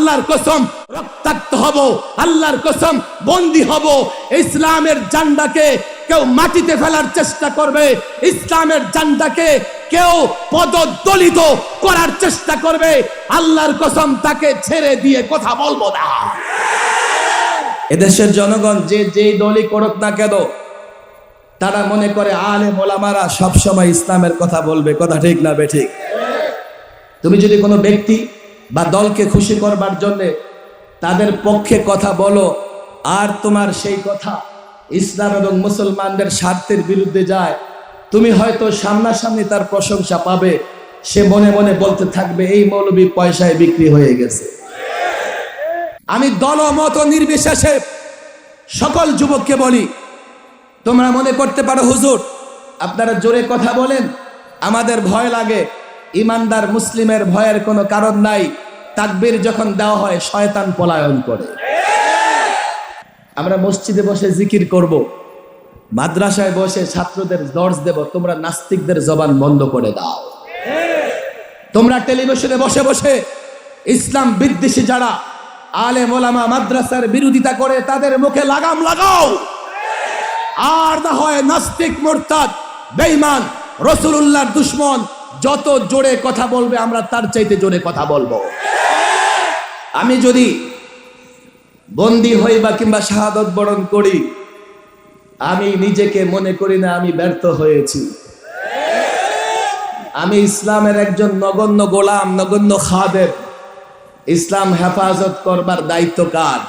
আল্লাহর কসম রক্তাক্ত হব, আল্লাহর কসম বন্দী হব। ইসলামের ঝান্ডাকে কেউ মাটিতে ফেলার চেষ্টা করবে, ইসলামের ঝান্ডাকে কেউ পদদলিত করার চেষ্টা করবে, আল্লাহর কসম তাকে ছেড়ে দিয়ে কথা বলবো না। এদেশের জনগণ যে যেই দলই করুক না কেন, তারা মনে করে আলেম ওলামারা সবসময় ইসলামের কথা বলবে। কথা ঠিক না বেঠিক? তুমি যদি কোনো ব্যক্তি বা দলকে খুশি করবার জন্য তাদের পক্ষে কথা বলো, আর তোমার সেই কথা ইসলাম এবং মুসলমানদের স্বার্থের বিরুদ্ধে যায়, তুমি হয়তো সামনাসামনি তার প্রশংসা পাবে, সে মনে মনে বলতে থাকবে এই মৌলবী পয়সায় বিক্রি হয়ে গেছে। আমি দলমত নির্বিশেষে সকল যুবককে বলি, তোমরা মনে করতে পারো হুজুর আপনারা জোরে কথা বলেন, আমাদের ভয় লাগে। ইমানদার মুসলিমের ভয়ের কোনো কারণ নাই। তাকবীর যখন দেওয়া হয় শয়তান পলায়ন করে। আমরা মসজিদে বসে জিকির করব, মাদ্রাসায় বসে ছাত্রদের দর্স দেব, তোমরা নাস্তিকদের জবান বন্ধ করে দাও। তোমরা টেলিভিশনে বসে বসে ইসলাম বিদ্বেষী যারা আলেম ওলামা মাদ্রাসার বিরোধিতা করে তাদের মুখে লাগাম লাগাও। আর না হয় নাস্তিক মুরতাদ বেঈমান রাসূলুল্লাহর দুশমন যত জোরে কথা বলবে আমরা তার চাইতে জোরে কথা বলবো। আমি যদি বন্দী হই বা কিংবা শাহাদত বরণ করি, আমি নিজেকে মনে করি না আমি ব্যর্থ হয়েছি। আমি ইসলামের একজন নগণ্য গোলাম, নগণ্য খাদেম। ইসলাম হেফাজত করবার দায়িত্ব কার?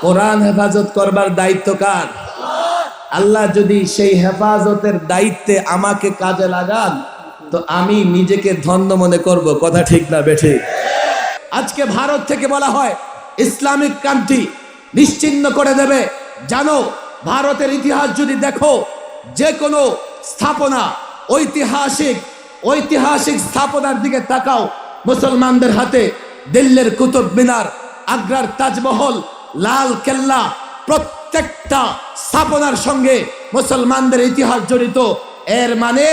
কোরআন হেফাজত করবার দায়িত্ব কার? আল্লাহ যদি সেই হেফাজতের দায়িত্বে আমাকে কাজে লাগান তো আমি নিজেকে ধন্য মনে করব। কথা ঠিক না বেঠিক? আজকে ভারত থেকে বলা হয় ইসলামিক কান্ট্রি নিশ্চিহ্ন করে দেবে। জানো ভারতের ইতিহাস যদি দেখো, যে কোনো স্থাপনা ঐতিহাসিক স্থাপনার দিকে তাকাও, মুসলমানদের হাতে দিল্লির কুতুব মিনার, আগ্রার তাজমহল, লাল কেল্লা, প্রত্যেকটা স্থাপনার সঙ্গে মুসলমানদের ইতিহাস জড়িত। এর মানে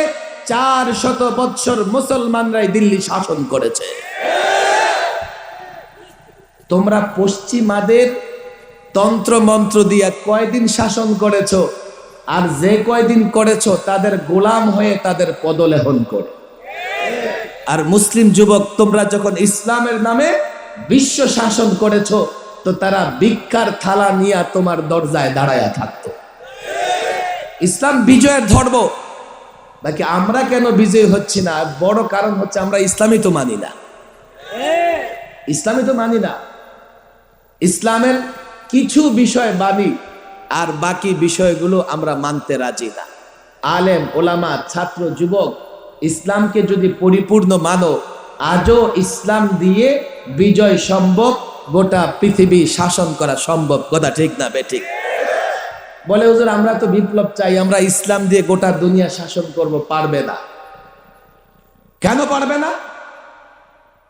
400 বৎসর মুসলমানরাই দিল্লি শাসন করেছে। তোমরা পশ্চিমাদের তন্ত্র মন্ত্র দিয়া কয়দিন শাসন করেছো, আর যে কয়দিন করেছো তাদের গোলাম হয়ে তাদের পদলেহন করে। আর মুসলিম যুবক তোমরা যখন ইসলামের নামে বিশ্ব শাসন করেছো তো তারা ভিক্ষার থালা নিয়ে তোমার দরজায় দাঁড়ায়া থাকতো। ইসলাম বিজয়ের ধর্ম। বাকি আমরা কেন বিজয়ী হচ্ছি না? বড় কারণ হচ্ছে আমরা ইসলামই তো মানি না। ইসলামের কিছু বিষয় মানি আর বাকি বিষয়গুলো আমরা মানতে রাজি না। আলেম ওলামা ছাত্র যুবক ইসলামকে যদি পরিপূর্ণ মানো, আজও ইসলাম দিয়ে বিজয় সম্ভব, গোটা পৃথিবী শাসন করা সম্ভব। কথা ঠিক না বেঠিক? বলে হুজুর আমরা তো বিপ্লব চাই, আমরা ইসলাম দিয়ে গোটা দুনিয়া শাসন করব। পারবে না। কেন পারবে না?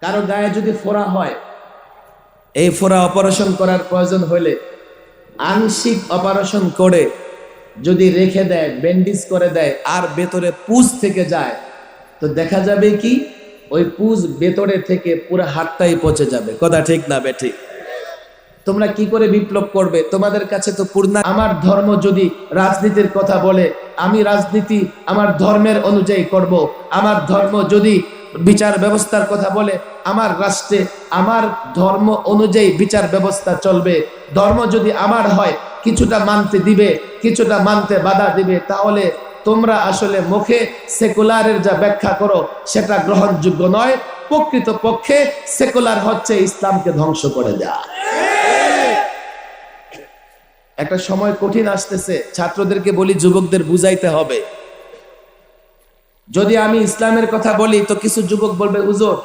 কারো গায়ে যদি ফোড়া হয়, এই ফোড়া অপারেশন করার প্রয়োজন হলে আংশিক অপারেশন করে যদি রেখে দেয়, ব্যান্ডেজ করে দেয়, আর ভেতরে পুঁজ থেকে যায়, তো দেখা যাবে কি ওই পুঁজ ভেতরে থেকে পুরো হাতটাই পচে যাবে। কথা ঠিক না বেঠিক? তোমরা কি করে বিপ্লব করবে? তোমাদের কাছে তো পূর্ণ। আমার ধর্ম যদি রাজনীতির কথা বলে, আমি রাজনীতি আমার ধর্মের অনুযায়ী করব। আমার ধর্ম যদি বিচার ব্যবস্থার কথা বলে, আমার রাষ্ট্রে আমার ধর্ম অনুযায়ী বিচার ব্যবস্থা চলবে। ধর্ম যদি আমার হয়, কিছুটা মানতে দিবে, কিছুটা মানতে বাধা দিবে। তাহলে তোমরা আসলে মুখে সেকুলারের যা ব্যাখ্যা করো সেটা গ্রহণযোগ্য নয়। প্রকৃত পক্ষে সেকুলার হচ্ছে ইসলামকে ধ্বংস করে দেয়া। একটা সময় কঠিন আসতেছে, ছাত্রদেরকে বলি, যুবকদের বুঝাইতে হবে। যদি আমি ইসলামের কথা বলি তো কিছু যুবক বলবে হুজুর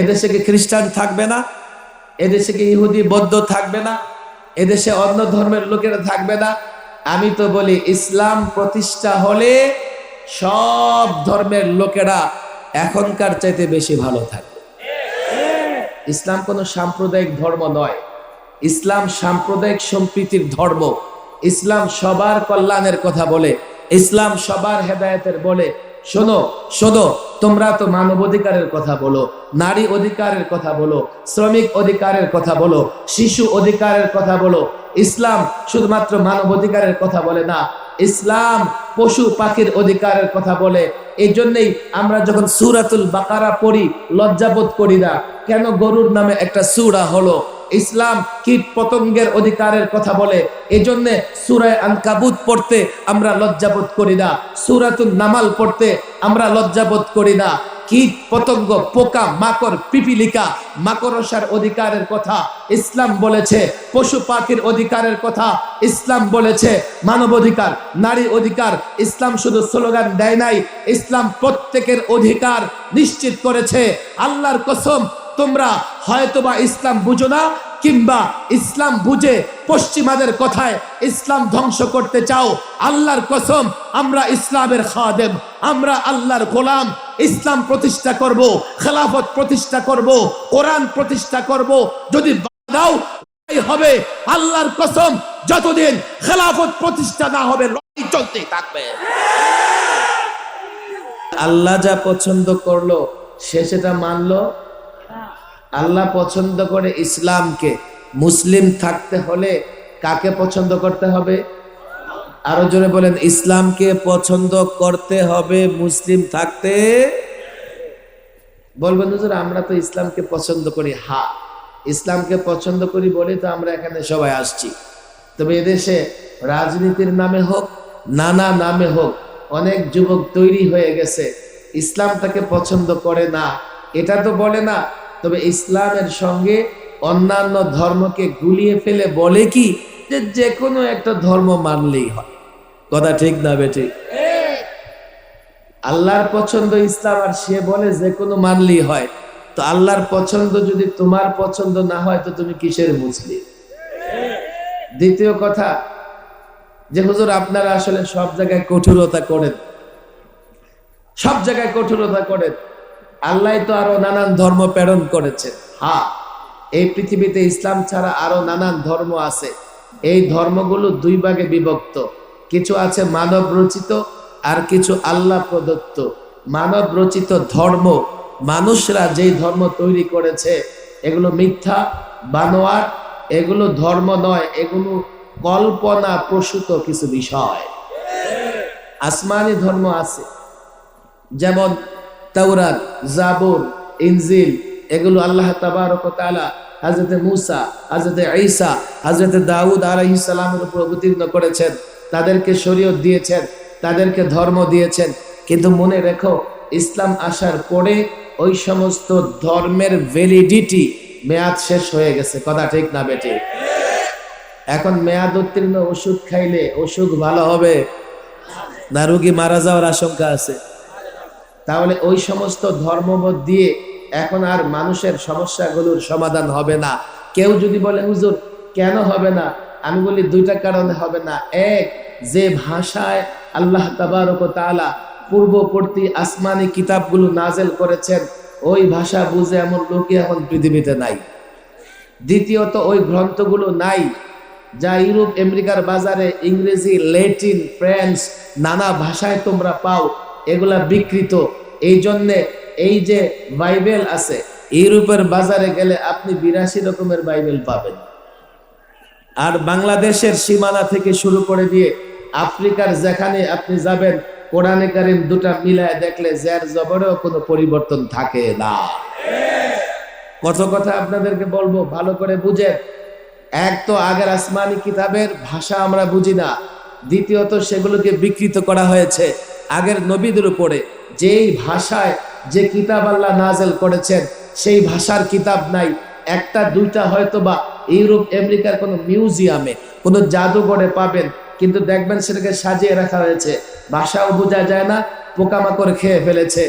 এদেশে কি খ্রিস্টান থাকবে না, এদেশে কি ইহুদি বৌদ্ধ থাকবে না, এদেশে অন্য ধর্মের লোকেরা থাকবে না। আমি তো বলি ইসলাম প্রতিষ্ঠা হলে সব ধর্মের লোকেরা এখনকার চাইতে বেশি ভালো থাকবে। ইসলাম কোনো সাম্প্রদায়িক ধর্ম নয়। ইসলাম সাম্প্রদায়িক সম্প্রীতির ধর্ম। ইসলাম সবার কল্যাণের কথা বলে, ইসলাম সবার হেদায়েতের বলে, শোনো শোনো, তোমরা তো মানবাধিকারের কথা বলো, নারী অধিকারের কথা বলো, শ্রমিক অধিকারের কথা বলো, শিশু অধিকারের কথা বলো। ইসলাম শুধুমাত্র মানবাধিকারের কথা বলে না, ইসলাম পশু পাখির অধিকারের কথা বলে। এই জন্যই আমরা যখন সূরাতুল বাকারা পড়ি লজ্জাবোধ করি না। কেন গরুর নামে একটা সূরা হলো? ইসলাম কীট পতঙ্গের অধিকারের কথা বলে, এজন্য সূরা আনকাবুত পড়তে আমরা লজ্জাবোধ করি না, সূরাতুন নামাল পড়তে আমরা লজ্জাবোধ করি না। কীট পতঙ্গ, পোকা মাকড়, পিপিলিকা, মাকড়সার অধিকারের কথা ইসলাম বলেছে, পশু পাখির অধিকারের কথা ইসলাম বলেছে, মানবাধিকার, নারী অধিকার। ইসলাম শুধু স্লোগান দেয় নাই, ইসলাম প্রত্যেকের অধিকার নিশ্চিত করেছে। আল্লাহর কসম, তোমরা হয়তোবা ইসলাম বুঝো না, কিংবা ইসলাম বুঝে পশ্চিমাদের কথায় ইসলাম ধ্বংস করতে চাও। আল্লাহর কসম, আমরা ইসলামের খাদেম, আমরা আল্লাহর গোলাম। ইসলাম প্রতিষ্ঠা করব, খেলাফত প্রতিষ্ঠা করব, কোরআন প্রতিষ্ঠা করব। যদি দাও হবে, আল্লাহর কসম, যতদিন খেলাফত প্রতিষ্ঠা না হবে লড়াই চলতেই থাকবে। আল্লাহ যা পছন্দ করলো সে সেটা মানলো। আল্লাহ পছন্দ করে ইসলামকে। মুসলিম থাকতে হলে কাকে পছন্দ করতে হবে? আরো জোরে বলেন, ইসলামকে পছন্দ করতে হবে মুসলিম থাকতে। বলবেন হুজুর আমরা তো ইসলামকে পছন্দ করি। হ্যাঁ, ইসলামকে পছন্দ করি বলে তো আমরা এখানে সবাই আসছি। তবে এদেশে রাজনীতির নামে হোক, নানা নামে হোক, অনেক যুবক তৈরি হয়ে গেছে ইসলামটাকে পছন্দ করে না, এটা তো বলে না। তবে ইসলামের সঙ্গে অন্যান্য ধর্মকে গুলিয়ে ফেলে বলে কি যে যে কোনো একটা ধর্ম মানলেই হয়। কথা ঠিক না বেঠিক? আল্লাহর পছন্দ ইসলাম, আর সে বলে যে কোনো মানলেই হয়। তো আল্লাহর পছন্দ যদি তোমার পছন্দ না হয় তো তুমি কিসের মুসলিম? দ্বিতীয় কথা, যে হুজুর আপনারা আসলে সব জায়গায় কঠোরতা করেন, সব জায়গায় কঠোরতা করেন। আল্লাহ তো আরো নানান ধর্ম প্রেরণ করেছেন। হ্যাঁ, এই পৃথিবীতে ইসলাম ছাড়া আরো নানান ধর্ম আছে। এই ধর্মগুলো দুই ভাগে বিভক্ত, কিছু আছে মানব রচিত, আর কিছু আল্লাহ প্রদত্ত। মানব রচিত ধর্ম, মানুষরা যেই ধর্ম তৈরি করেছে, এগুলো মিথ্যা, বানোয়াট, এগুলো ধর্ম নয়, এগুলো কল্পনা প্রসূত কিছু বিষয়। আসমানি ধর্ম আছে, যেমন তাওরাত, জাবুর, ইনজিল, এগুলো আল্লাহ তাবারক ওয়া তাআলা হযরত মূসা, হযরত ঈসা, হযরত দাউদ আলাইহিস সালামের উপর অবতীর্ণ করেছেন, তাদেরকে শরীয়ত দিয়েছেন, তাদেরকে ধর্ম দিয়েছেন। কিন্তু মনে রেখো, ইসলাম আসার পরে ওই সমস্ত ধর্মের ভ্যালিডিটি, মেয়াদ শেষ হয়ে গেছে। কথা ঠিক না বেঠিক? এখন মেয়াদ উত্তীর্ণ ওষুধ খাইলে অসুখ ভালো হবে না রোগী মারা যাওয়ার আশঙ্কা আছে? তাহলে ওই সমস্ত ধর্মমত দিয়ে এখন আর মানুষের সমস্যাগুলোর সমাধান হবে না। কেউ যদি বলে হুজুর কেন হবে না, আমি বলি দুইটা কারণে হবে না। এক, যে ভাষায় আল্লাহ তাবারক ওয়া তাআলা পূর্ববর্তী আসমানি কিতাবগুলো নাজেল করেছেন, ওই ভাষা বুঝে এমন লোকই এখন পৃথিবীতে নাই। দ্বিতীয়ত, ওই গ্রন্থগুলো নাই যা ইউরোপ আমেরিকার বাজারে ইংরেজি, ল্যাটিন, ফ্রেঞ্চ, নানা ভাষায় তোমরা পাও, এগুলা বিকৃত। এই জন্যে এই যে বাইবেল আছে, ইউরোপের বাজারে গেলে আপনি 82 রকমের বাইবেল পাবেন। আর বাংলাদেশের সীমানা থেকে শুরু করে দিয়ে আফ্রিকার যেখানে আপনি যাবেন, কোরআনে কারীম দুটা মিলায় দেখলে জের জবরেও কোনো পরিবর্তন থাকে না। কত কথা আপনাদেরকে বলবো, ভালো করে বুঝেন। এক তো আগের আসমানি কিতাবের ভাষা আমরা বুঝি না, দ্বিতীয়ত সেগুলোকে বিকৃত করা হয়েছে আগের নবীদের উপরে। যেই ভাষায় যে কিতাব আল্লাহ নাজেল করেছেন সেই ভাষার কিতাব নাই। একটা দুইটা হয়তো বা ইউরোপ আমেরিকার কোনো মিউজিয়ামে, কোনো জাদুঘরে পাবেন, কিন্তু দেখবেন সেটাকে সাজিয়ে রাখা হয়েছে, ভাষাও বোঝা যায় না, পোকামাকড় খেয়ে ফেলেছে।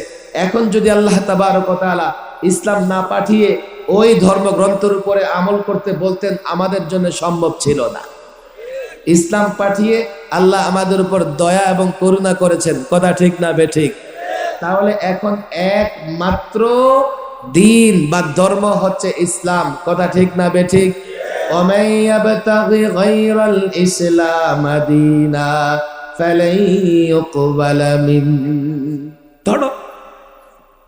এখন যদি আল্লাহ তাবারক ওয়া তাআলা ইসলাম না পাঠিয়ে ওই ধর্মগ্রন্থের উপরে আমল করতে বলতেন, আমাদের জন্য সম্ভব ছিল না। ইসলাম পাঠিয়ে আল্লাহ আমাদের উপর দয়া এবং করুণা করেছেন। কথা ঠিক না বেঠিক? তাহলে এখন একমাত্র দিন বা ধর্ম হচ্ছে ইসলাম। কথা ঠিক না বেঠিক? ওমান ইয়াবতাগি গায়রাল ইসলাম দীনা ফালাই ইউকবালা মিন। ধরো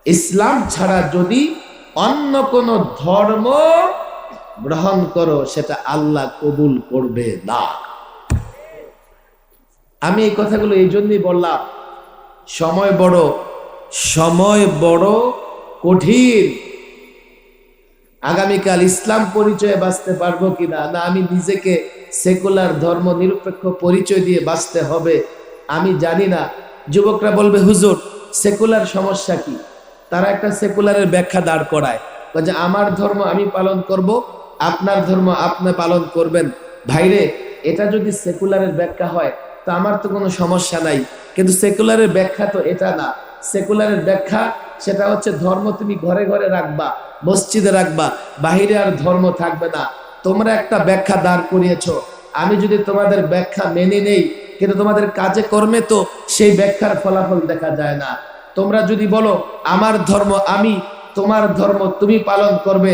ইসলাম ছাড়া যদি অন্য কোন ধর্ম গ্রহণ করো সেটা আল্লাহ কবুল করবে না। আমি এই কথাগুলো এই জন্যই বললাম, সময় বড় কঠিন। আগামীকাল ইসলাম পরিচয়ে বাঁচতে পারবো কিনা, না আমি নিজেকে সেকুলার ধর্ম নিরপেক্ষ পরিচয় দিয়ে বাঁচতে হবে আমি জানি না। যুবকরা বলবে হুজুর সেকুলার সমস্যা কি? তারা একটা সেকুলারের ব্যাখ্যা দাঁড় করায় যে আমার ধর্ম আমি পালন করব, আপনার ধর্ম আপনি পালন করবেন। ভাইরে, এটা যদি সেকুলারের ব্যাখ্যা হয় তো আমার তো কোনো সমস্যা নাই, কিন্তু সেকুলারের ব্যাখ্যা তো এটা না। সেকুলারের ব্যাখ্যা সেটা হচ্ছে ধর্ম তুমি ঘরে ঘরে রাখবা, মসজিদে রাখবা, বাহিরে আর ধর্ম থাকবে না। তোমরা একটা ব্যাখ্যা দাঁড় করিয়েছো, আমি যদি তোমাদের ব্যাখ্যা মেনে নেই কিন্তু তোমাদের কাজে কর্মে তো সেই ব্যাখ্যার ফলাফল দেখা যায় না। তোমরা যদি বলো আমার ধর্ম আমি, তোমার ধর্ম তুমি পালন করবে,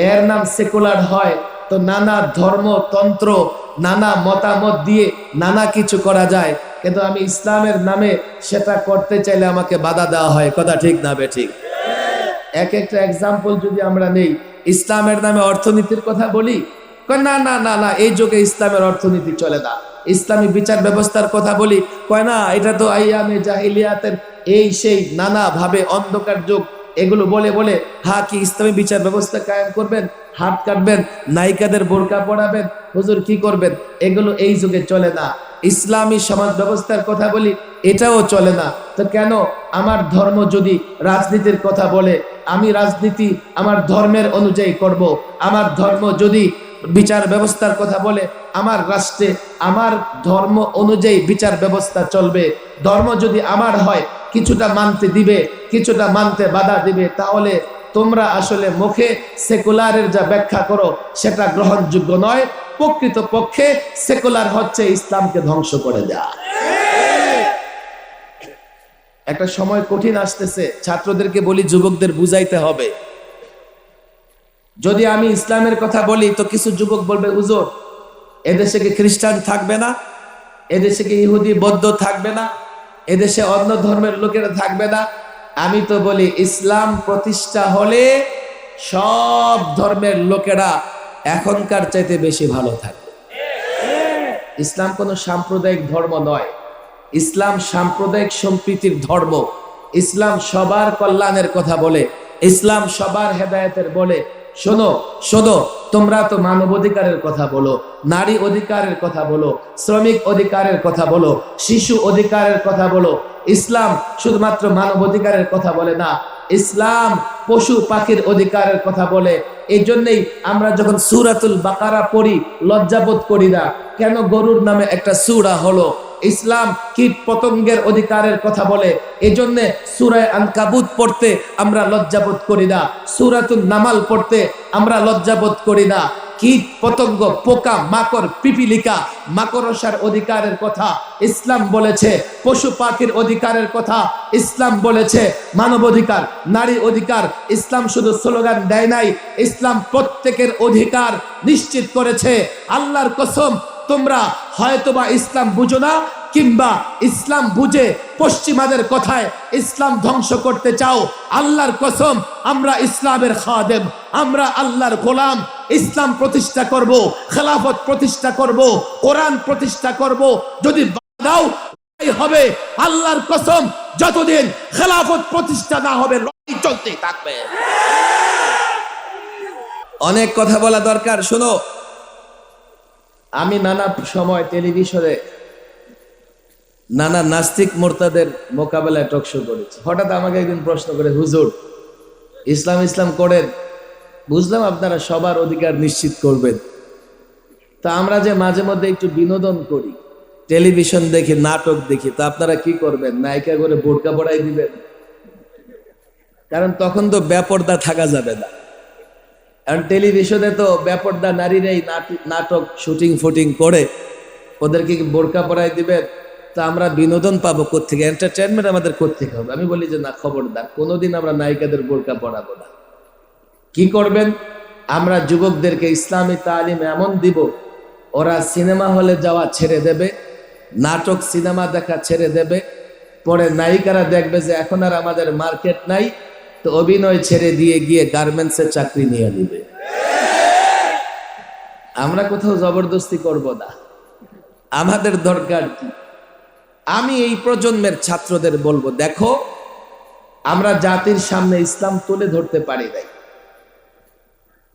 এর নাম সেকুলার হয়, তো নানা ধর্মতন্ত্র নানা মতামত দিয়ে নানা কিছু করা যায়, কিন্তু আমি ইসলামের নামে সেটা করতে চাইলে আমাকে বাধা দেওয়া হয়। কথা ঠিক না বেঠিক? এক একটা এক্সাম্পল যদি আমরা নেই, ইসলামের নামে অর্থনীতির কথা বলি, না না না না এই যুগে ইসলামের অর্থনীতি চলে না। ইসলামী বিচার ব্যবস্থার কথা বলি, কয় না এটা তো আইয়ামে জাহিলিয়াতের এই সেই নানা ভাবে অন্ধকার যুগ। এগুলো বলে বলে কি ইসলামী বিচার ব্যবস্থা কায়েম করবেন, হাত কাটবেন, নায়িকাদের বোরকা পড়াবেন, হুজুর কি করবেন? এগুলো এই যুগে চলে না। ইসলামী সমাজ ব্যবস্থার কথা বলি, এটাও চলে না। তো কেন? আমার ধর্ম যদি রাজনীতির কথা বলে, আমি রাজনীতি আমার ধর্মের অনুযায়ী করব। আমার ধর্ম যদি বিচার ব্যবস্থার কথা বলে, আমার রাষ্ট্রে আমার ধর্ম অনুযায়ী বিচার ব্যবস্থা চলবে। ধর্ম যদি আমার হয়, কিছুটা মানতে দিবে, কিছুটা মানতে বাধা দিবে। তাহলে তোমরা আসলে মুখে সেকুলারের যা ব্যাখ্যা করো সেটা গ্রহণযোগ্য নয়। প্রকৃত পক্ষে সেকুলার হচ্ছে ইসলামকে ধ্বংস করে দেয়া। একটা সময় কঠিন আসতেছে, ছাত্রদেরকে বলি যুবকদের বুঝাইতে হবে। যদি আমি ইসলামের কথা বলি তো কিছু যুবক বলবে হুজুর এদেশে কি খ্রিস্টান থাকবে না, এদেশে কি ইহুদি বৌদ্ধ থাকবে না, এদেশে অন্য ধর্মের লোকেরা থাকবে না? আমি তো বলি ইসলাম প্রতিষ্ঠা হলে সব ধর্মের লোকেরা এখনকার চাইতে বেশি ভালো থাকবে। ইসলাম কোনো সাম্প্রদায়িক ধর্ম নয়, ইসলাম সাম্প্রদায়িক সম্প্রীতির ধর্ম। ইসলাম সবার কল্যাণের কথা বলে, ইসলাম সবার হেদায়েতের বলে। শোনো শোনো, তোমরা তো মানব অধিকারের কথা বলো, নারী অধিকারের কথা বলো, শ্রমিক অধিকারের কথা বলো, শিশু অধিকারের কথা বলো। ইসলাম শুধুমাত্র মানব অধিকারের কথা বলে না, ইসলাম পশু পাখির অধিকারের কথা বলে। এই জন্যই আমরা যখন সূরাতুল বাকারা পড়ি লজ্জাবোধ করি না। কেন? গরুর নামে একটা সূরা হলো। ইসলাম কীট পতঙ্গের অধিকারের কথা বলে, এজন্য সূরা আনকাবুত পড়তে আমরা লজ্জাবোধ করি না, সূরাতুন নামাল পড়তে আমরা লজ্জাবোধ করি না। কীট পতঙ্গ, পোকা মাকড়, পিপিলিকা, মাকড়সার অধিকারের কথা ইসলাম বলেছে, পশু পাখির অধিকারের কথা ইসলাম বলেছে, মানব অধিকার, নারী অধিকার। ইসলাম শুধু স্লোগান দেয় নাই, ইসলাম প্রত্যেকের অধিকার নিশ্চিত করেছে। আল্লাহর কসম, তোমরা হয়তোবা ইসলাম বুঝো না, কিংবা ইসলাম বুঝে পশ্চিমাদের কথায় ইসলাম ধ্বংস করতে চাও। আল্লাহর কসম, আমরা ইসলামের খাদেম, আমরা আল্লাহর গোলাম। ইসলাম প্রতিষ্ঠা করব, খেলাফত প্রতিষ্ঠা করব, কোরআন প্রতিষ্ঠা করব। যদি দাও হবে, আল্লাহর কসম, যতদিন খেলাফত প্রতিষ্ঠা না হবে লড়াই চলতেই থাকবে। অনেক কথা বলা দরকার। শোনো, আমি নানা সময় টেলিভিশনে নানা নাস্তিক মোরতাদের মোকাবেলায় টকশো করেছি। হঠাৎ আমাকে একদিন প্রশ্ন করে, হুজুর ইসলাম ইসলাম করেন, বুঝলাম আপনারা সবার অধিকার নিশ্চিত করবেন, তা আমরা যে মাঝে মধ্যে একটু বিনোদন করি, টেলিভিশন দেখি, নাটক দেখি, তা আপনারা কি করবেন? নায়িকা করে বোরকা পড়াই দিবেন? কারণ তখন তো বেপরদা থাকা যাবে না। কারণ টেলিভিশনে তো বেপরদা নারীরাই নাটক শুটিং ফুটিং করে, ওদেরকে বোরকা পরাই দিবেন, তা আমরা বিনোদন পাবো কোত্থেকে? এন্টারটেনমেন্ট আমাদের কোত্থেকে হবে? আমি বলি যে না, খবরদার, কোনোদিন আমরা নায়িকাদের বোরকা পরাবো না। কি করবেন? আমরা যুবকদেরকে ইসলামী তালিম এমন দিব, ওরা সিনেমা হলে যাওয়া ছেড়ে দেবে, নাটক সিনেমা দেখা ছেড়ে দেবে, পরে নায়িকারা দেখবে যে এখন আর আমাদের মার্কেট নাই, তো অভিনয় ছেড়ে দিয়ে গিয়ে গার্মেন্টসের চাকরি নিয়ে নিবে। আমরা কোথাও জবরদস্তি করব না, আমাদের দরকার কি? আমি এই প্রজন্মের ছাত্রদের বলবো, দেখো আমরা জাতির সামনে ইসলাম তুলে ধরতে পারি নাই।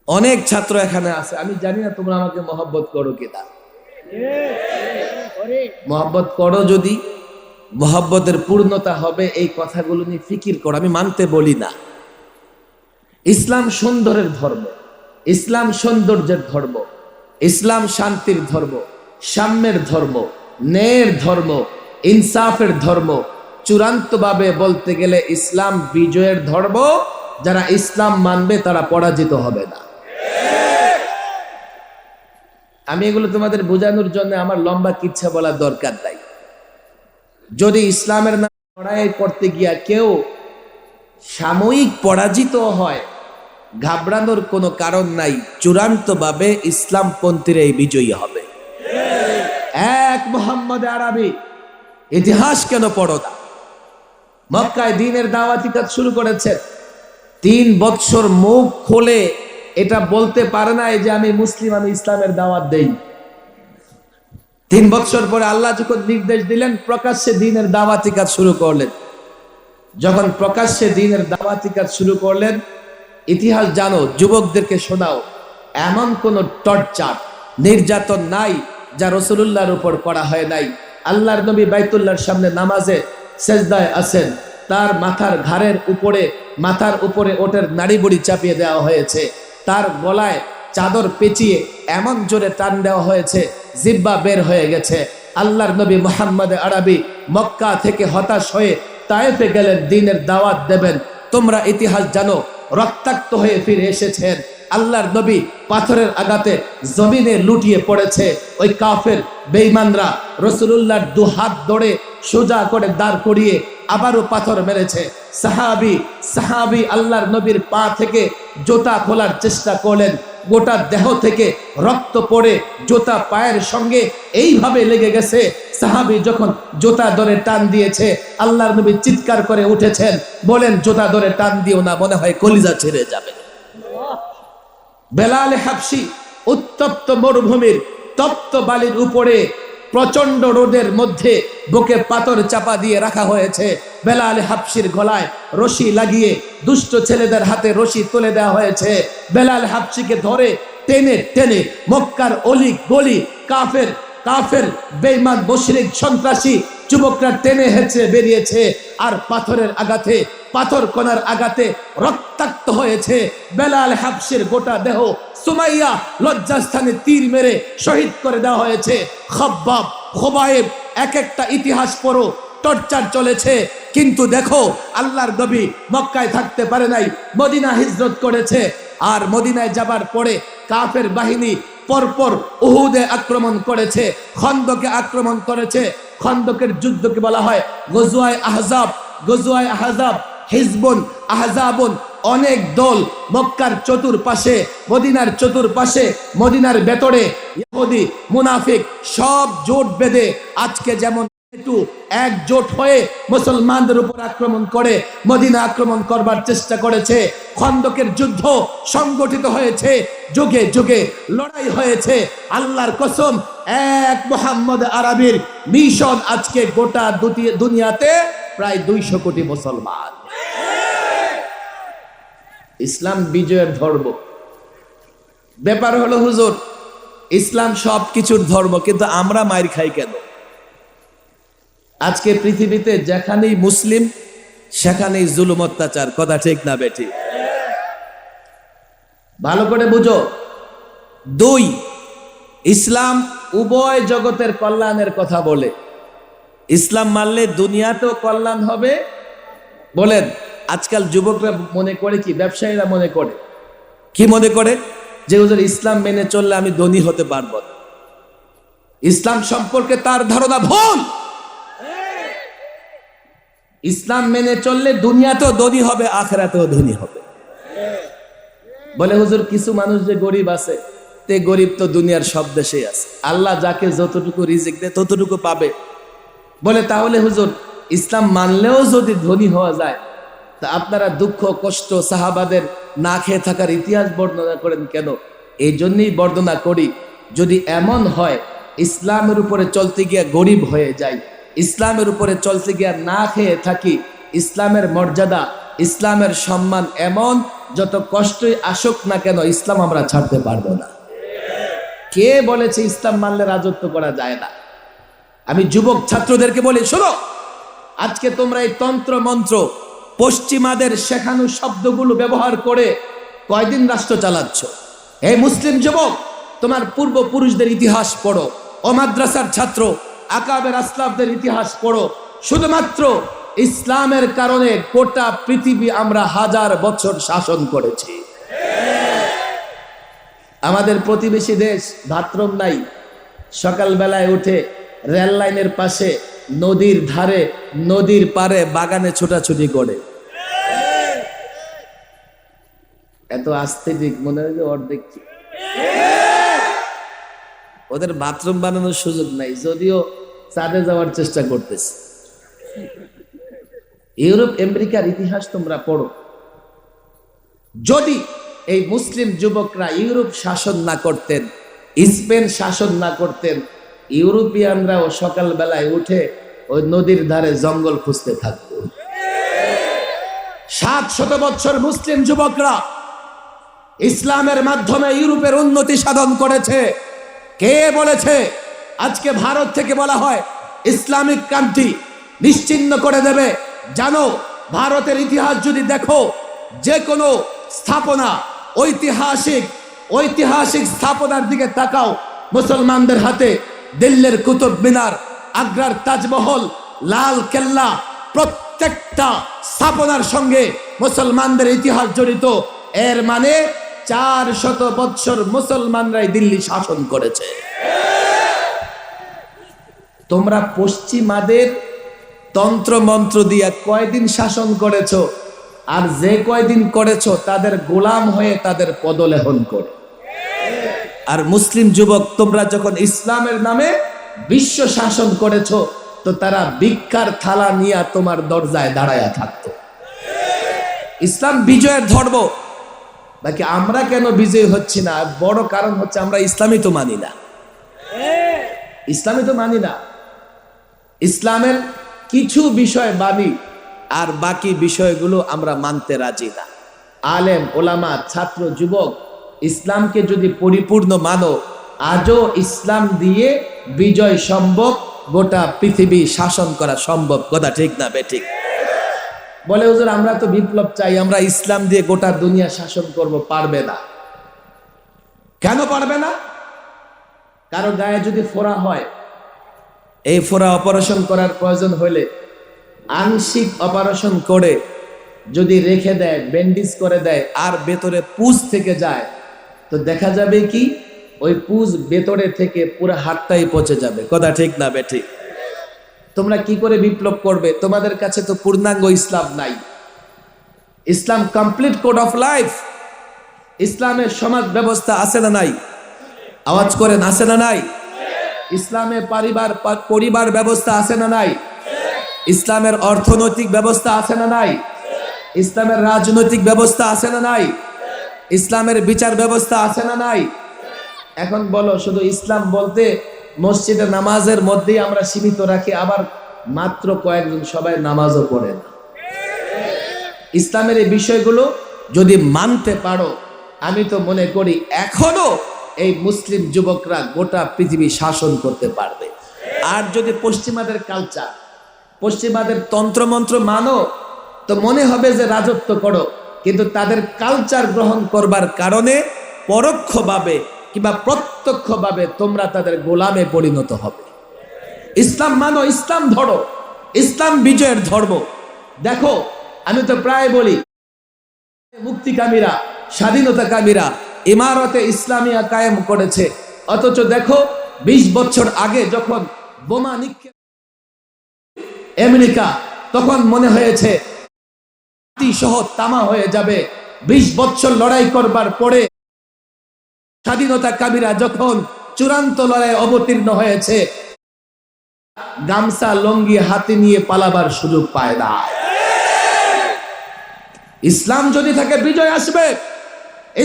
অনেক ছাত্র এখানে আছে, আমি জানি না তোমরা আমাকে মহব্বত করো কিনা। মহব্বত করো, যদি মহব্বতের পূর্ণতা হবে এই কথাগুলো নিয়ে ফিকির করো। আমি মানতে বলি না, ইসলাম সুন্দরের ধর্ম, ইসলাম সৌন্দর্যের ধর্ম, ইসলাম শান্তির ধর্ম, সাম্যের ধর্ম, ন্যায়ের ধর্ম, ইনসাফের ধর্ম। চূড়ান্তভাবে বলতে গেলে ইসলাম বিজয়ের ধর্ম। যারা ইসলাম মানবে তারা পরাজিত হবে না। আমি এগুলো তোমাদের বোঝানোর জন্য আমার লম্বা কিচ্ছা বলার দরকার নাই। যদি ইসলামের নামে লড়াই করতে গিয়া কেউ সাময়িক পরাজিত হয়, ঘাবড়ানোর কোনো কারণ নাই। চূড়ান্তভাবে ইসলামপন্থীরা এই বিজয়ী হবে। এক মোহাম্মদ আরবি, ইতিহাস কেন পড়ো না? মক্কায় দ্বীনের দাওয়াতি কাজ শুরু করেছে। 3 বছর মুখ খোলে এটা বলতে পারে না যে আমি মুসলিম, আমি ইসলামের দাওয়াত দেই। 3 বছর পরে আল্লাহ যখন নির্দেশ দিলেন, প্রকাশ্যে দ্বীনের দাওয়াতি কাজ শুরু করলেন। যখন প্রকাশ্যে দ্বীনের দাওয়াতি কাজ শুরু করলেন, ইতিহাস জানো, যুবকদেরকে শোনাও, এমন কোন টর্চার, নির্যাতন নাই যা রাসূলুল্লাহর উপর করা হয় নাই। আল্লাহর নবী বাইতুল্লাহর সামনে নামাজে সেজদায় আছেন, তার মাথার উপরে ওটের নাড়ি বুড়ি চাপিয়ে দেওয়া হয়েছে, তার গলায় চাদর পেঁচিয়ে এমন জোরে টান দেওয়া হয়েছে জিব্বা বের হয়ে গেছে। আল্লাহর নবী মুহাম্মদ আরবি মক্কা থেকে হতাশ হয়ে তায়েফে গেলেন দ্বীনের দাওয়াত দেবেন। তোমরা ইতিহাস জানো, রক্তাক্ত হয়ে ফিরে এসেছেন। আল্লাহর নবী পাথরের আঘাতে জমিনে লুটিয়ে পড়েছে। ওই কাফের বেঈমানরা রাসূলুল্লাহর 2 হাত ধরে সোজা করে দাঁড় করিয়ে আবারও পাথর মেরেছে। সাহাবী আল্লাহর নবীর পা থেকে জুতা খোলার চেষ্টা করলেন, গোটা দেহ থেকে রক্ত পড়ে জুতা পায়ের সঙ্গে এইভাবে লেগে গেছে। সাহাবী যখন জুতা ধরে টান দিয়েছে, আল্লাহর নবী চিৎকার করে উঠেছেন, বলেন জুতা ধরে টান দিও না, মনে হয় কলিজা ছিঁড়ে যাবে। বেলাল হাবশি উত্তপ্ত মরুভূমির তপ্ত বালির উপরে প্রচন্ড রোদের মধ্যে বুকে পাথর চাপা দিয়ে রাখা হয়েছে। বেলাল হাবশির গলায় রশি লাগিয়ে দুষ্ট ছেলেদের হাতে রশি তুলে দেওয়া হয়েছে। বেলাল হাবশিকে ধরে টেনে টেনে মক্কার অলি গলি কাফের বেঈমান মুশরিক সন্ত্রাসী যুবকরা টেনে হেঁচে বেরিয়েছে। আর পাথর কণার আঘাতে রক্তাক্ত হয়েছে বেলাল হাবশির গোটা দেহ। সুমাইয়া লজ্জাস্থানে তীর মেরে শহীদ করে দেওয়া হয়েছে। খাব্বাব, খুবাইব, এক একটা ইতিহাস পড়ো, টর্চার চলেছে। কিন্তু দেখো, আল্লাহর নবী মক্কায় থাকতে পারে নাই, মদিনা হিজরত করেছে। আর মদিনায় যাবার পরে কাফের বাহিনী পরপর উহুদে আক্রমণ করেছে, খন্দকে আক্রমণ করেছে। খন্দকের যুদ্ধকে বলা হয় গজওয়ায়ে আহজাব, হিজবুন, আহজাবুন, অনেক দল মক্কার চতুর্পাশে, মদিনার চতুর্পাশে, মদিনার ভেতরে ইহুদি মুনাফিক সব জোট বেঁধে আজকে যেমন একজোট হয়ে মুসলমানদের উপর আক্রমণ করে মদিনা আক্রমণ করবার চেষ্টা করেছে। খন্দকের যুদ্ধ সংগঠিত হয়েছে, যুগে যুগে লড়াই হয়েছে। আল্লাহর কসম, এক মুহাম্মদ আরবির মিশন আজকে গোটা দুনিয়াতে প্রায় 200 কোটি মুসলমান। ইসলাম বিজয়ের ধর্ম। ব্যাপার হলো হুজুর, ইসলাম সব কিছুর ধর্ম, কিন্তু আমরা মাইর খাই কেন? আজকে পৃথিবীতে যেখানেই মুসলিম সেখানেই জুলুম অত্যাচার, কথা ঠিক না বেঠিক? ভালো করে বুঝো। 2, ইসলাম উভয় জগতের কল্যাণের কথা বলে। ইসলাম মানলে দুনিয়াতেও কল্যাণ হবে। বলেন, আজকাল যুবকরা মনে করে কি, ব্যবসায়ীরা মনে করে কি, মনে করে যে হুজুর ইসলাম মেনে চললে আমি ধনী হতে পারবো না। ইসলাম সম্পর্কে তার ধারণা ভুল। ইসলাম মেনে চললে দুনিয়াতেও ধনী হবে, আখিরাতেও ধনী হবে। বলে হুজুর কিছু মানুষ যে গরিব আছে, তে গরিব তো দুনিয়ার সব দেশেই আছে, আল্লাহ যাকে যতটুকু রিজিক দেয় ততটুকু পাবে। বলে তাহলে হুজুর ইসলাম মানলেও যদি ধনী হওয়া যায়, তা আপনারা দুঃখ কষ্ট সাহাবাদের না খেয়ে থাকার ইতিহাস বর্ণনা করেন কেন? এই জন্যই বর্ণনা করি, যদি এমন হয় ইসলামের উপরে চলতে গিয়া গরিব হয়ে যাই, ইসলামের উপরে চলতে গিয়া না খেয়ে থাকি, ইসলামের মর্যাদা ইসলামের সম্মান এমন, যত কষ্টই আসুক না কেন ইসলাম আমরা ছাড়তে পারবো না। কে বলেছে ইসলাম মানলে রাজত্ব করা যায় না? আমি যুবক ছাত্রদেরকে বলি, শোনো, আজকে তোমরা এই তন্ত্র মন্ত্র পশ্চিমাদের শেখানো শব্দগুলো ব্যবহার করে কয়দিন রাষ্ট্র চালাচ্ছ? এই মুসলিম যুবক, তোমার পূর্বপুরুষদের ইতিহাস পড়ো, ও মাদ্রাসার ছাত্র আকাবের আসলাফদের ইতিহাস পড়ো। শুধুমাত্র ইসলামের কারণে গোটা পৃথিবী আমরা 1000 বছর শাসন করেছি। আমাদের প্রতিবেশী দেশ বাথরুম নাই, সকালবেলায় উঠে রেল লাইনের পাশে নদীর ধারে নদীর পারে বাগানে ছোটাছুটি করে। এত আস্থেটিক মনে হয় যে অর্ধেক। ওদের বাথরুম বানানোর সুযোগ নাই, যদিও চাঁদে যাওয়ার চেষ্টা করতেছে। ইউরোপ আমেরিকার ইতিহাস তোমরা পড়ো। যদি এই মুসলিম যুবকরা ইউরোপ শাসন না করতেন, স্পেন শাসন না করতেন, ইউরোপিয়ানরাও সকাল বেলায় উঠে ওই নদীর ধারে জঙ্গল খুঁজতে থাকত। 700 বছর মুসলিম যুবকরা ইসলামের মাধ্যমে ইউরোপের উন্নতি সাধন করেছে। কে বলেছে আজকে ভারত থেকে বলা হয় ইসলামিক ক্রান্তি নিশ্চিহ্ন করে দেবে? জানো, ভারতের ইতিহাস যদি দেখো, যে কোনো স্থাপনা ঐতিহাসিক স্থাপনার দিকে তাকাও, মুসলমানদের হাতে দিল্লির কুতুব মিনার, আগ্রার তাজমহল, লাল কেল্লা, প্রত্যেকটা স্থাপনার সঙ্গে মুসলমানদের ইতিহাস জড়িত। এর মানে 400 বছর মুসলমানরাই দিল্লি শাসন করেছে। তোমরা পশ্চিমাদের তন্ত্র মন্ত্র দিয়া কয়দিন শাসন করেছো? আর যে কয়দিন করেছো তাদের গোলাম হয়ে তাদের পদলেহন করে। আর মুসলিম যুবক, তোমরা যখন ইসলামের নামে বিশ্ব শাসন করেছো, তো তারা ভিক্ষার থালা নিয়ে তোমার দরজায় দাঁড়ায়া থাকতো। ইসলাম বিজয়ের ধর্ম। বাকি আমরা কেন বিজয়ী হচ্ছি না? বড় কারণ হচ্ছে আমরা ইসলামই তো মানি না। ইসলামের কিছু বিষয় মানি, আর বাকি বিষয়গুলো আমরা মানতে রাজি না। আলেম ওলামা ছাত্র যুবক, ইসলামকে যদি পরিপূর্ণ মানো, আজও ইসলাম দিয়ে বিজয় সম্ভব, গোটা পৃথিবী শাসন করা সম্ভব। কথা ঠিক না বেঠিক? বলে হুজুর আমরা তো বিপ্লব চাই, আমরা ইসলাম দিয়ে গোটা দুনিয়া শাসন করব। পারবে না। কেন পারবে না? কারো গায়ে যদি ফোড়া হয়, এই ফোড়া অপারেশন করার প্রয়োজন হলে আংশিক অপারেশন করে যদি রেখে দেয়, ব্যান্ডেজ করে দেয়, আর ভেতরে পুঁজ থেকে যায়, তো দেখা যাবে কি ওই পুঁজ ভেতরে থেকে পুরো হাতটাই পচে যাবে। কথা ঠিক না বেঠিক? তোমরা কি করে বিপ্লব করবে? তোমাদের কাছে তো পূর্ণাঙ্গ ইসলাম নাই। ইসলাম কমপ্লিট কোড অফ লাইফ। ইসলামের সমাজ ব্যবস্থা আছে না নাই? আওয়াজ করেন, আছে না নাই? ইসলামে পরিবার ব্যবস্থা আছে না নাই? ইসলামের অর্থনৈতিক ব্যবস্থা আছে না নাই? ইসলামের রাজনৈতিক ব্যবস্থা আছে না নাই? ইসলামের বিচার ব্যবস্থা আছে না নাই? এখন বলো, শুধু ইসলাম বলতে মসজিদে নামাজের মধ্যেই আমরা সীমিত রাখি, আবার মাত্র কয়েকজন সবাই নামাজও পড়ে না। ইসলামের এই বিষয়গুলো যদি মানতে পারো, আমি তো মনে করি এখনো এই মুসলিম যুবকরা গোটা পৃথিবী শাসন করতে পারবে। আর যদি পশ্চিমাদের কালচার, পশ্চিমাদের তন্ত্রমন্ত্র মানো, তো মনে হবে যে রাজত্ব করো, কিন্তু তাদের কালচার গ্রহণ করবার কারণে পরোক্ষভাবে কিংবা প্রত্যক্ষভাবে তোমরা তাদের গোলামে পরিণত হবে। ইসলাম মানো, ইসলাম ধরো, ইসলাম বিজয়ের ধর্ম। দেখো, আমি তো প্রায় বলি মুক্তিকামীরা, স্বাধীনতাকামীরা ইমারতে ইসলামিয়া কায়েম করেছে, অথচ দেখো 20 বছর আগে যখন বোমা নিক্ষেপ আমেরিকা, তখন মনে হয়েছে সহ তামা হয়ে যাবে। 20 বছর লড়াই করবার পরে স্বাধীনতাকামীরা যখন চূড়ান্ত লড়াই অবতীর্ণ হয়েছে, গামছা লঙ্গি হাতে নিয়ে পালাবার সুযোগ পায় না। ইসলাম যদি থাকে বিজয় আসবে।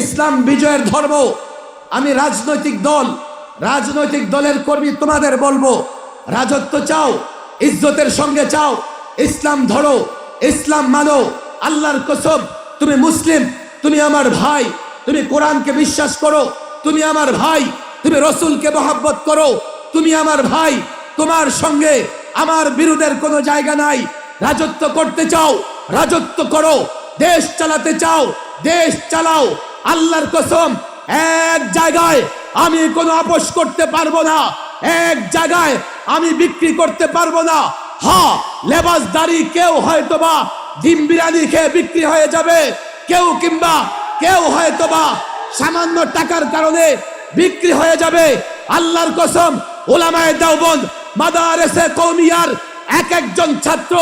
ইসলাম বিজয়ের ধর্ম। আমি রাজনৈতিক দলের কর্মী তোমাদের বলবো, রাজত্ব চাও, ইজ্জতের সঙ্গে চাও, ইসলাম ধরো, ইসলাম মানো। আল্লাহর কসম, তুমি মুসলিম, তুমি আমার ভাই, তুমি কোরআনকে বিশ্বাস করো, তুমি আমার ভাই, তুমি রসুলকে মহব্বত করো, তুমি আমার ভাই, তোমার সঙ্গে আমার বিরোধের কোনো জায়গা নাই। রাজত্ব করতে চাও, রাজত্ব করো। দেশ চালাতে চাও, দেশ চালাও। আল্লাহর কসম, এক জায়গায় আমি কোনো আপোষ করতে পারবো না, এক জায়গায় আমি বিক্রি করতে পারবো না। হ্যাঁ, লেবাসদারি কেউ হয়তোবা ডিম বিরিয়ানি খেয়ে বিক্রি হয়ে যাবে, কেউ হয়তোবা সামান্য টাকার কারণে বিক্রি হয়ে যাবে। আল্লাহর কসম, উলামায়ে দেওবন্দ মাদারেসে কওমিয়ার এক একজন ছাত্র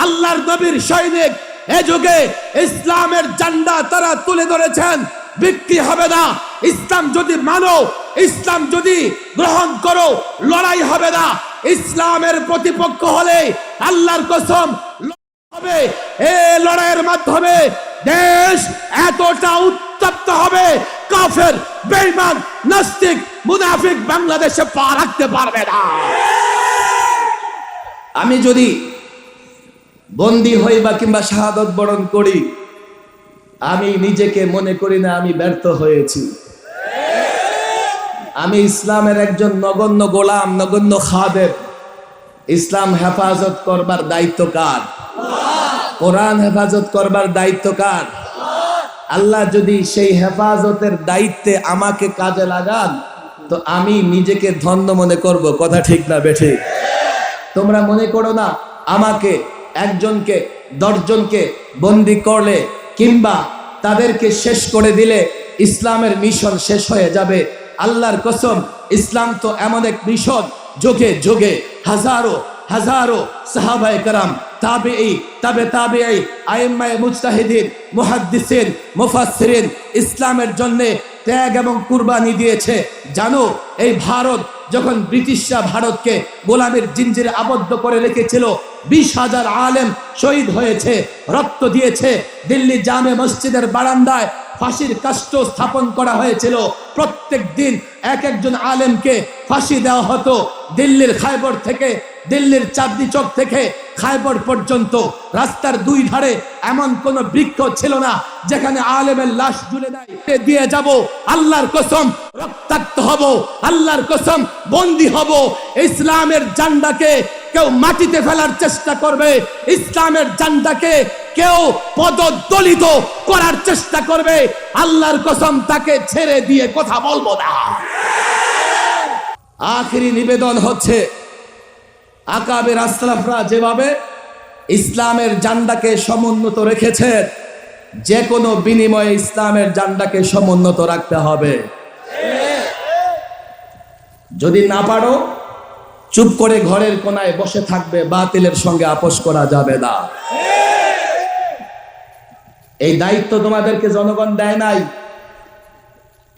আল্লাহর নবীর সৈনিক। এ যুগে ইসলামের ঝান্ডা তারা তুলে ধরেছেন। বিক্রি হবে না। ইসলাম যদি মানো, ইসলাম যদি গ্রহণ করো, লড়াই হবে না। ইসলামের প্রতিপক্ষ হলে আল্লাহর কসম হবে। এই লড়াইয়ের মাধ্যমে দেশ এতটা উত্তপ্ত হবে, কাফের, বেঈমান, নাস্তিক, মুনাফিক বাংলাদেশে পা রাখতে পারবে না। আমি যদি বন্দী হই বা কিংবা শাহাদত বরণ করি, আমি নিজেকে মনে করি না আমি ব্যর্থ হয়েছি। আমি ইসলামের একজন নগণ্য গোলাম, নগণ্য খাদেম। ইসলাম হেফাজত করবার দায়িত্ব কার? কোরআন হেফাজত করবার দায়িত্ব কার? আল্লাহ যদি সেই হেফাজতের দায়িত্বে আমাকে কাজে লাগান, তো আমি নিজেকে ধন্য মনে করব। কথা ঠিক না বেঠিক? তোমরা মনে করো না আমাকে, একজনকে, 10 জনকে বন্দী করলে কিংবা তাদেরকে শেষ করে দিলে ইসলামের মিশন শেষ হয়ে যাবে। আল্লাহর কসম, ইসলাম তো এমন এক মিশন, যুগে যুগে হাজারো হাজারো সাহাবায়ে কেরাম, তাবেঈ, তাবে তাবেঈ, আইম্মায়ে মুজতাহিদিন, মুহাদ্দিসিন, মুফাসসিরিন ইসলামের জন্য ত্যাগ এবং কুরবানি দিয়েছে। জানো, এই ভারত যখন ব্রিটিশরা ভারতকে গোলামের জিঞ্জিরে আবদ্ধ করে রেখেছিল, 20,000 আলেম শহীদ হয়েছে, রক্ত দিয়েছে। দিল্লি জামে মসজিদের বারান্দায় ফাঁসির কাষ্ঠ স্থাপন করা হয়েছিল। প্রত্যেক দিন এক একজন আলেমকে ফাঁসি দেওয়া হতো। দিল্লির খায়বর থেকে, দিল্লির চাঁদনি চক থেকে খায়বর পর্যন্ত রাস্তার 2 ধারে এমন কোন বৃক্ষ ছিল না যেখানে আলেমের লাশ ঝুলে দিয়ে যাব। আল্লাহর কসম, রক্তাক্ত হব, আল্লাহর কসম, বন্দী হব। ইসলামের ঝান্ডাকে কেউ মাটিতে ফেলার চেষ্টা করবে, ইসলামের ঝান্ডাকে কেউ পদদলিত করার চেষ্টা করবে, আল্লাহর কসম তাকে ছেড়ে দিয়ে কথা বলবো না। আখেরি নিবেদন হচ্ছে, আকাবের আসলাফরা যেভাবে ইসলামের ঝান্ডাকে সমুন্নত রেখেছেন, যে কোনো বিনিময়ে ইসলামের ঝান্ডাকে সমুন্নত রাখতে হবে। যদি না পারো, চুপ করে ঘরের কোনায় বসে থাকবে, বাতিলের সঙ্গে আপোষ করা যাবে না। এই দায়িত্ব তোমাদেরকে জনগণ দেয় নাই।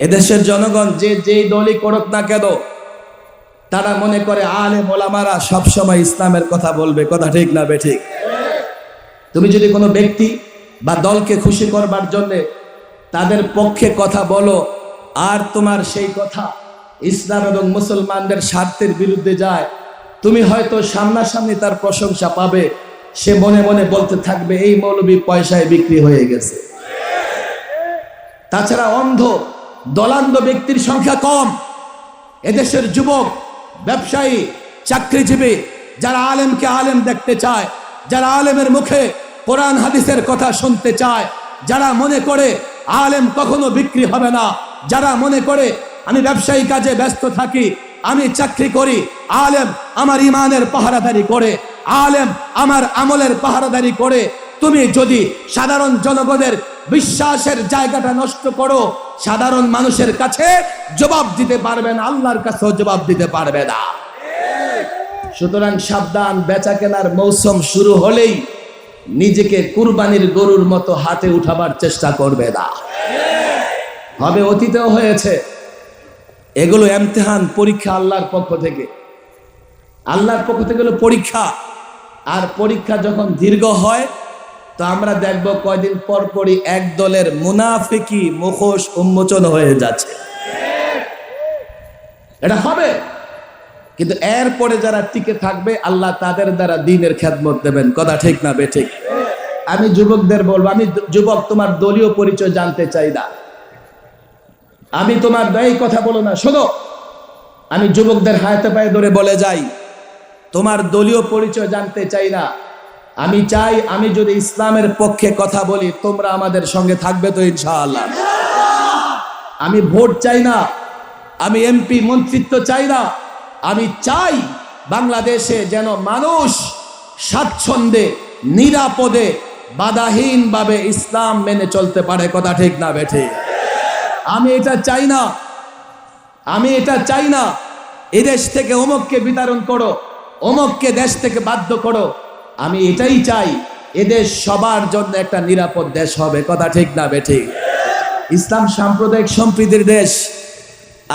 এদেশের জনগণ যেই দলই করুক না কেন, তারা মনে করে আলেম ওলামারা সবসময় ইসলামের কথা বলবে। কথা ঠিক না বেঠিক? তুমি যদি কোনো ব্যক্তি বা দলকে খুশি করবার জন্য তাদের পক্ষে কথা বলো, আর তোমার সেই কথা ইসলাম এবং মুসলমানদের স্বার্থের বিরুদ্ধে যায়, তুমি হয়তো সামনাসামনি তার প্রশংসা পাবে, সে মনে মনে বলতে থাকবে এই মৌলবী পয়সায় বিক্রি হয়ে গেছে। তাছাড়া অন্ধ দলান্ধ ব্যক্তির সংখ্যা কম। এদেশের যুবক, ব্যবসায়ী, চাকরিজীবী, যারা আলেমকে আলেম দেখতে চায়, যারা আলেমের মুখে কোরআন হাদিসের কথা শুনতে চায়, যারা মনে করে আলেম কখনো বিক্রি হবে না, যারা মনে করে আমি ব্যবসায়ী কাজে ব্যস্ত থাকি, আমি চাকরি করি, আলেম আমার ইমানের পাহারাদারি করে, আলেম আমার আমলের পাহারাদারি করে, তুমি যদি সাধারণ জনগণের বিশ্বাসের জায়গাটা নষ্ট করো, সাধারণ মানুষের কাছে জবাব দিতে পারবে না, আল্লাহর কাছেও জবাব দিতে পারবে না। সুতরাং সাবধান, বেচা কেনার মৌসুম শুরু হলেই নিজেকে কুরবানির গরুর মতো হাতে উঠাবার চেষ্টা করবে না। হবে, অতীতেও হয়েছে। এগুলো ইমতিহান, পরীক্ষা আল্লাহর পক্ষ থেকে। আল্লাহর পক্ষ থেকে হলো পরীক্ষা। আর পরীক্ষা যখন দীর্ঘ হয় তো আমরা দেখব কয়দিন পর পরই এক দলের মুনাফিকি মুখোশ উন্মোচন হয়ে যাচ্ছে। এটা হবে, কিন্তু এরপরে যারা টিকে থাকবে আল্লাহ তাদের দ্বারা দ্বীনের খেদমত দেবেন। কথা ঠিক না বেঠিক? আমি যুবকদের বলবো, আমি যুবক, তোমার দলীয় পরিচয় জানতে চাই না। আমি তোমার এই কথা বলো না, শোনো, আমি যুবকদের হাতে পায়ে ধরে বলে যাই, তোমার দলীয় পরিচয় জানতে চাই না। আমি চাই আমি যদি ইসলামের পক্ষে কথা বলি তোমরা আমাদের সঙ্গে থাকবে তো ইনশাআল্লাহ। আমি ভোট চাই না, আমি এমপি মন্ত্রিত্ব চাই না। আমি চাই বাংলাদেশে যেন মানুষ স্বাচ্ছন্দ্যে নিরাপদে বাধাহীনভাবে ইসলাম মেনে চলতে পারে। কথা ঠিক না বেঠিক? আমি এটা চাই না, আমি এটা চাই না এদেশ থেকে অমুককে বিতরণ করো, অমুককে দেশ থেকে বাধ্য করো। আমি এটাই চাই এদেশ সবার জন্য একটা নিরাপদ দেশ হবে। কথা ঠিক না বেঠিক? ইসলাম সাম্প্রদায়িক সম্প্রীতির দেশ।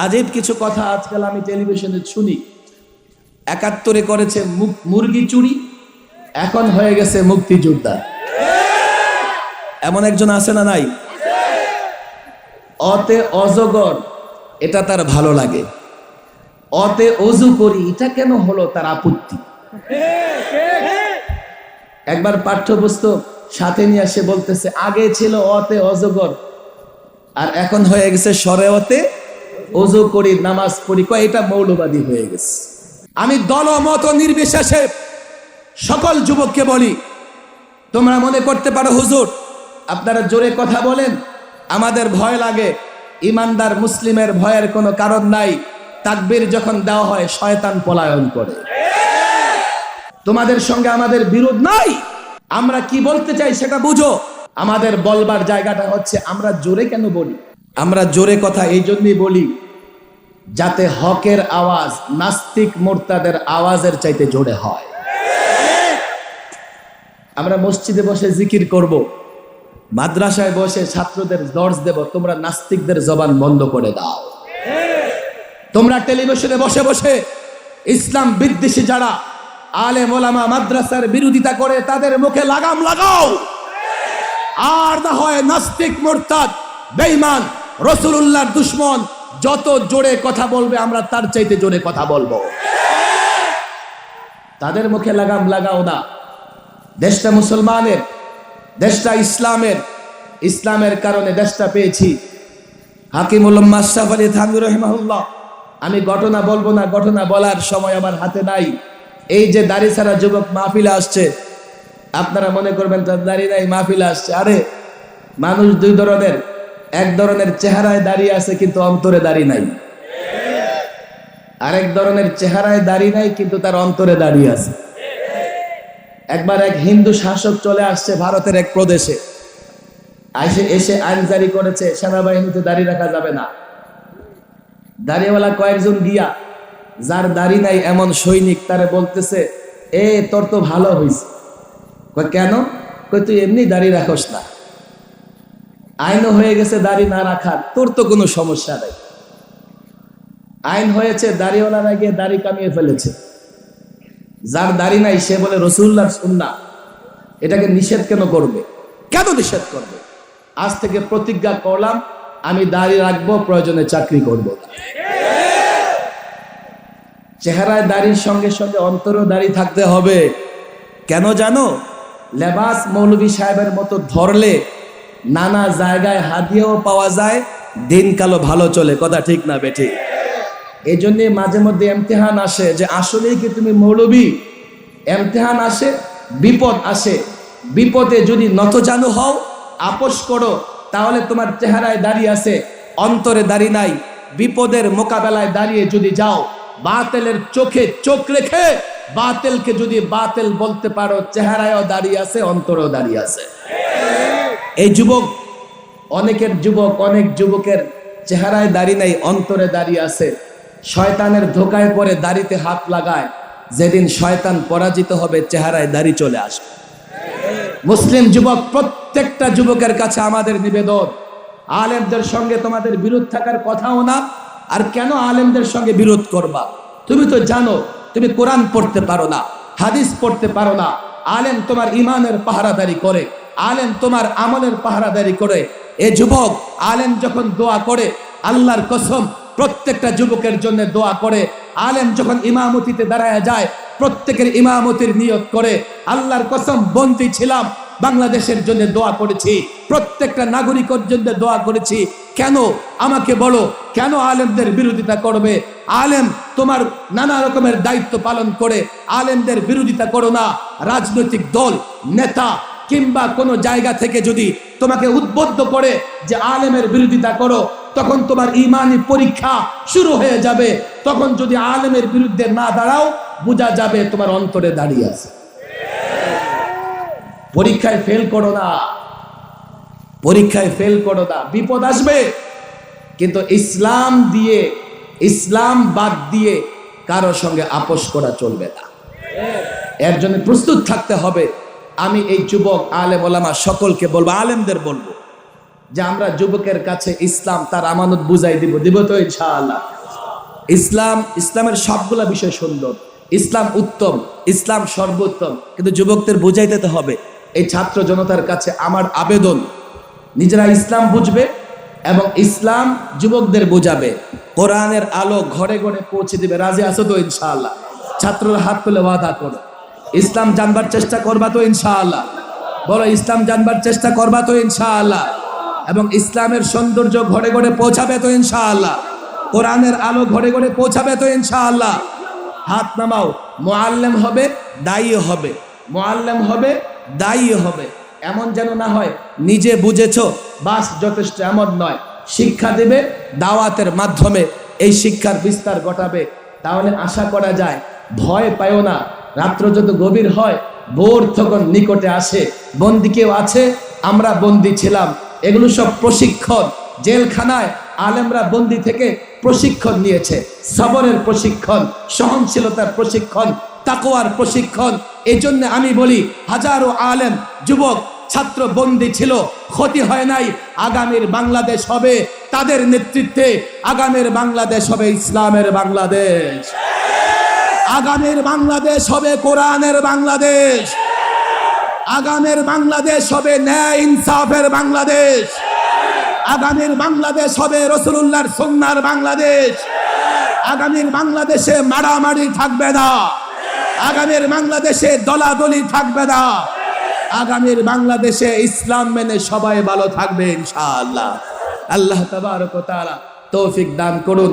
আজীব কিছু কথা আজকাল আমি টেলিভিশনে শুনি। ৭১ করেছে মুরগি চুরি, এখন হয়ে গেছে মুক্তিযোদ্ধা। এমন একজন আছে না নাই? অতে অজগর, এটা তার ভালো লাগে। অতে অজু করি, এটা কেন হলো তার আপত্তি। একবার পাঠ্যপুস্তক সাথে নিয়ে এসে বলতেছে আগে ছিল অতে অজগর আর এখন হয়ে গেছে সরে অতে অজু করি, নামাজ পড়ি। এটা মৌলবাদী হয়ে গেছে। আমি দলমত নির্বিশেষে সকল যুবককে বলি, তোমরা মনে করতে পারো হুজুর আপনারা জোরে কথা বলেন, আমাদের ভয় লাগে। ইমানদার মুসলিমের ভয়ের কোনো কারণ নাই। তাকবীর যখন দেওয়া হয় শয়তান পলায়ন করে। তোমাদের সঙ্গে আমাদের বিরোধ নাই। আমরা কি বলতে চাই সেটা বুঝো। আমাদের বলবার জায়গাটা হচ্ছে আমরা জোরে কেন বলি? আমরা জোরে কথা এই জন্যই বলি যাতে হকের আওয়াজ নাস্তিক মুরতাদের আওয়াজের চাইতে জোরে হয়। আমরা মসজিদে বসে জিকির করব, মাদ্রাসায় বসে ছাত্রদের দর্শ দেব, তোমরা নাস্তিকদের জবান বন্ধ করে দাও। তোমরা টেলিভিশনে বসে বসে ইসলাম বিদ্বেষী যারা আলেম ওলামা মাদ্রাসার বিরোধিতা করে তাদের মুখে লাগাম লাগাও। আর না হয় নাস্তিক মুরতাদ বেঈমান রাসূলুল্লাহর দুশমন যত জোরে কথা বলবে আমরা তার চাইতে জোরে কথা বলবো। তাদের মুখে লাগাম লাগাও না। দেশটা মুসলমানের, দেশটা ইসলামের, ইসলামের কারণে দেশটা পেয়েছি। হাকিমুল উম্মাহ আশরাফ আলী থানভী রাহিমাহুল্লাহ, আমি ঘটনা বলবো না, ঘটনা বলার সময় আমার হাতে নাই। এই যে দাড়ি ছাড়া যুবক মাহফিলে আসছে, আপনারা মনে করবেন তার দাড়ি নাই মাহফিলে আসছে। আরে মানুষ দুই ধরনের, এক ধরনের চেহারায় দাঁড়িয়ে আছে কিন্তু অন্তরে দাড়ি নাই, আরেক ধরনের চেহারায় দাড়ি নাই কিন্তু তার অন্তরে দাঁড়িয়ে আছে। একবার এক হিন্দু শাসক চলে আসছে ভারতের এক প্রদেশে, এসে আইন জারি করেছে সেনাবাহিনীতে দাড়ি রাখা যাবে না। দাড়িওয়ালা কয়েকজন গিয়া যার দাড়ি নাই এমন সৈনিক তারে বলতেছে এ তোর তো ভালো হয়েছে। কেন? তুই এমনি দাড়ি রাখস না, আইনও হয়ে গেছে দাড়ি না রাখার, তোর তো কোনো সমস্যা নাই। আইন হয়েছে, দাড়িওয়ালারা গিয়ে দাড়ি কামিয়ে ফেলেছে। যার দাড়ি নাই সে বলে রাসূলুল্লাহর সুন্নাহ, এটাকে নিষেধ কেন করবে? কেন নিষেধ করবে? আজ থেকে প্রতিজ্ঞা করলাম আমি দাড়ি রাখবো, প্রয়োজনে চাকরি করবো না। চেহারায় দাড়ির সঙ্গে সঙ্গে অন্তরেও দাড়ি থাকতে হবে। কেন জানো? লেবাস মৌলভী সাহেবের মতো ধরলে নানা জায়গায় হাদিয়াও পাওয়া যায়, দিনকালও ভালো চলে। কথা ঠিক না বেঠিক? এই জন্যে মাঝে মধ্যে ইমতিহান আসে যে আসলেই কি তুমি মৌলভী। ইমতিহান আসে, বিপদ আসে, বিপদে যদি নতজানু হও, আপোষ করো, তাহলে তোমার চেহারায় দাঁড়িয়ে আছে, অন্তরে দাঁড়িয়ে নাই। বিপদের মোকাবেলায় দাঁড়িয়ে যদি যাও, বাতিলের চোখে চোখ রেখে বাতিলকে যদি বাতিল বলতে পারো, চেহারায়ও দাঁড়িয়ে আছে, অন্তরেও দাঁড়িয়ে আছে। এই যুবক, অনেকের যুবক, অনেক যুবকের চেহারায় দাঁড়িয়ে নাই, অন্তরে দাঁড়িয়ে আছে। শয়তানের ধোকায় পড়ে দাড়িতে হাত লাগায়, যেদিন শয়তান পরাজিত হবে চেহারায় দাড়ি চলে আসবে। মুসলিম যুবক, প্রত্যেকটা যুবকের কাছে আমাদের নিবেদন, আলেমদের সঙ্গে তোমাদের বিরোধ থাকার কথাও না। আর কেন আলেমদের সঙ্গে বিরোধ করবা? তুমি তো জানো তুমি কোরআন পড়তে পারো না, হাদিস পড়তে পারো না। আলেম তোমার ইমানের পাহারাদারি করে, আলেম তোমার আমলের পাহারাদারি করে। এ যুবক, আলেম যখন দোয়া করে, আল্লাহর কসম প্রত্যেকটা যুবকের জন্য দোয়া করে। আলেম যখন ইমামতিতে দাঁড়ায় যায়, প্রত্যেকের ইমামতির নিয়ত করে। আল্লাহর কসম, বন্দী ছিলাম, বাংলাদেশের জন্য দোয়া করেছি, প্রত্যেকটা নাগরিকের জন্য দোয়া করেছি। কেন আমাকে বলো, কেন আলেমদের বিরোধিতা করবে? আলেম তোমার নানা রকমের দায়িত্ব পালন করে, আলেমদের বিরোধিতা করো না। রাজনৈতিক দল, নেতা কিংবা কোনো জায়গা থেকে যদি তোমাকে উদ্বুদ্ধ করে যে আলেমের বিরোধিতা করো, তখন তোমার ইমানি পরীক্ষা শুরু হয়ে যাবে। তখন যদি আলেমের বিরুদ্ধে না দাঁড়াও, বোঝা যাবে তোমার অন্তরে দাঁড়িয়ে আছে। পরীক্ষায় ফেল করো না, পরীক্ষায় ফেল করো না, বিপদ আসবে। কিন্তু ইসলাম দিয়ে, ইসলাম বাদ দিয়ে কারো সঙ্গে আপোষ করা চলবে না। এর জন্য প্রস্তুত থাকতে হবে। আমি এই যুবক আলেম ওলামা সকলকে বলবো, আলেমদের বলবো যে আমরা যুবকের কাছে ইসলাম তার আমানত বুঝাই দিব তো ইনশাআল্লাহ। ইসলামের সবগুলা বিষয় সুন্দর, ইসলাম উত্তম, ইসলাম সর্বোত্তম, কিন্তু যুবকদের বুঝাইতে হবে। এই ছাত্র জনতার কাছে আমার আবেদন, নিজেরা ইসলাম বুঝবে এবং ইসলাম যুবকদের বোঝাবে। কোরআনের আলো ঘরে ঘরে পৌঁছে দিবে। রাজি আছো তো ইনশাআল্লাহ? ছাত্ররা হাত তুলে ওয়াদা করো, ইসলাম জানবার চেষ্টা করবা তো ইনশাআল্লাহ? বলো, ইসলাম জানবার চেষ্টা করবা তো ইনশাআল্লাহ? এবং ইসলামের সৌন্দর্য ঘরে ঘরে পৌঁছাবে তো ইনশাআল্লাহ? কোরআনের আলো ঘরে ঘরে পৌঁছাবে তো ইনশাআল্লাহ? হাত নামাও। মুআল্লিম হবে, দায়ী হবে, মুআল্লিম হবে, দায়ী হবে। এমন যেন না হয় নিজে বুঝেছো বাস যথেষ্ট, এমন নয়। শিক্ষা দেবে, দাওয়াতের মাধ্যমে এই শিক্ষার বিস্তার ঘটাবে। তাহলে আশা করা যায়, ভয় পায়ও না। রাত্র যত গভীর হয়, ভোর তখন নিকটে আসে। বন্দি কেউ আছে? আমরা বন্দি ছিলাম। এগুলো সব প্রশিক্ষণ। জেলখানায় আলেমরা বন্দি থেকে প্রশিক্ষণ নিয়েছে, সবরের প্রশিক্ষণ, সহনশীলতার প্রশিক্ষণ, তাকওয়ার প্রশিক্ষণ। এই জন্য আমি বলি, হাজারো আলেম যুবক ছাত্র বন্দি ছিল, ক্ষতি হয় নাই। আগামীর বাংলাদেশ হবে তাদের নেতৃত্বে, আগামীর বাংলাদেশ হবে ইসলামের বাংলাদেশ, আগামীর বাংলাদেশ হবে কোরআনের বাংলাদেশ, আগামীর বাংলাদেশ হবে ন্যায় ইনসাফের বাংলাদেশ, আগামীর বাংলাদেশ হবে রাসূলুল্লাহর সুন্নাহর বাংলাদেশ। আগামীর বাংলাদেশে মারামারি থাকবে না, আগামীর বাংলাদেশে দলাদলি থাকবে না, আগামীর বাংলাদেশে ইসলাম মেনে সবাই ভালো থাকবে ইনশাআল্লাহ। আল্লাহ তাবারক ওয়া তাআলা তৌফিক দান করুন।